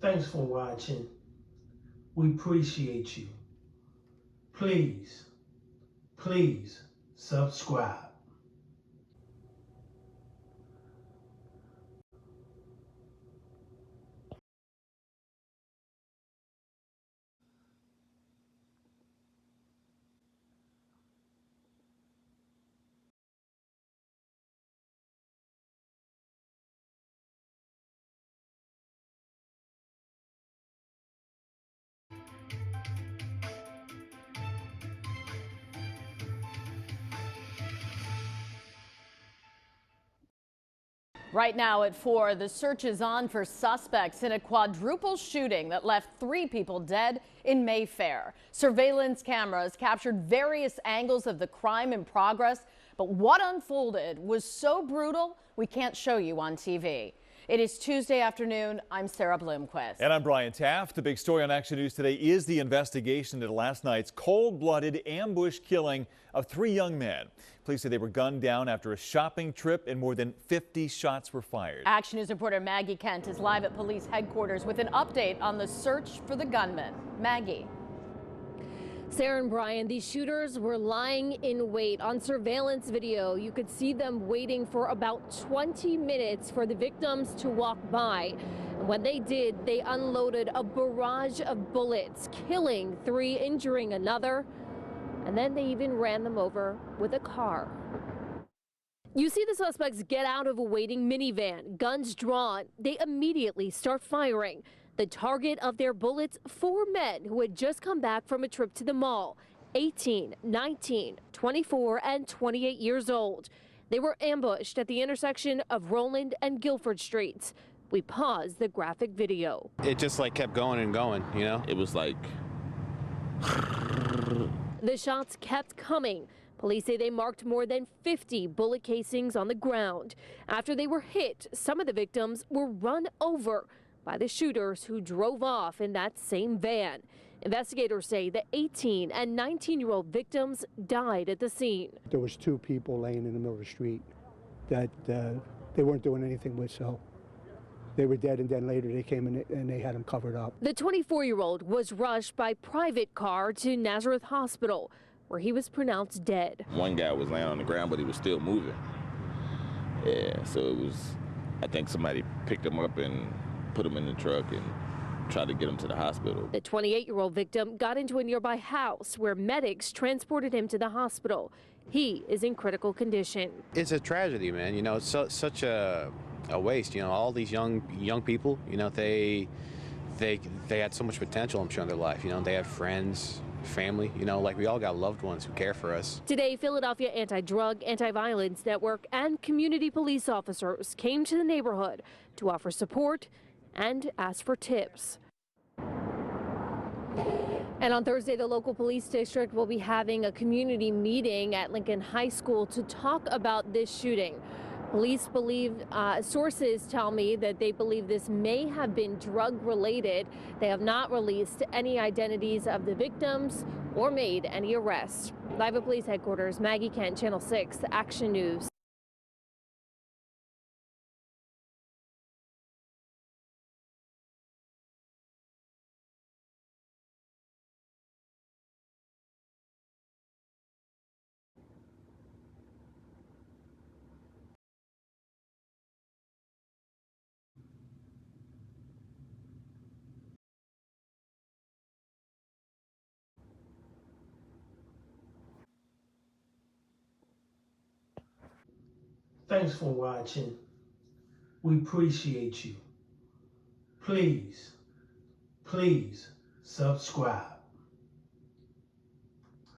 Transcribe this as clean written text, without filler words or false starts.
Thanks for watching. We appreciate you. Please subscribe. Right now at 4, the search is on for suspects in a quadruple shooting that left 3 people dead in Mayfair. Surveillance cameras captured various angles of the crime in progress, but what unfolded was so brutal we can't show you on TV. It is Tuesday afternoon. I'm Sarah Bloomquist. And I'm Brian Taft. The big story on Action News today is the investigation into last night's cold-blooded ambush killing of 3 young men. Police say they were gunned down after a shopping trip and more than 50 shots were fired. Action News reporter Maggie Kent is live at police headquarters with an update on the search for the gunman. Maggie. Sarah and Brian, these shooters were lying in wait. On surveillance video, you could see them waiting for about 20 minutes for the victims to walk by. And when they did, they unloaded a barrage of bullets, killing 3, injuring another. And then they even ran them over with a car. You see the suspects get out of a waiting minivan, guns drawn. They immediately start firing. The target of their bullets, 4 men who had just come back from a trip to the mall, 18, 19, 24, and 28 years old. They were ambushed at the intersection of Roland and Guilford Streets. We paused the graphic video. It just kept going and going, you know? It was like... The shots kept coming. Police say they marked more than 50 bullet casings on the ground. After they were hit, some of the victims were run over by the shooters who drove off in that same van. Investigators say the 18 and 19-year-old victims died at the scene. There was 2 people laying in the middle of the street that they weren't doing anything with, so they were dead, and then later they came in and they had them covered up. The 24-year-old was rushed by private car to Nazareth Hospital, where he was pronounced dead. One guy was laying on the ground, but he was still moving. Yeah, so it was, I think somebody picked him up and put him in the truck and tried to get him to the hospital. The 28-year-old victim got into a nearby house where medics transported him to the hospital. He is in critical condition. It's a tragedy, man. You know, it's such a waste. You know, all these young people, you know, they had so much potential, I'm sure, in their life. You know, they had friends, family, you know, we all got loved ones who care for us. Today, Philadelphia Anti-Drug, Anti-Violence Network and community police officers came to the neighborhood to offer support and ask for tips. And on Thursday, the local police district will be having a community meeting at Lincoln High School to talk about this shooting. Police believe, sources tell me that they believe this may have been drug related. They have not released any identities of the victims or made any arrests. Live at police headquarters, Maggie Kent, Channel 6, Action News. Thanks for watching. We appreciate you. Please subscribe.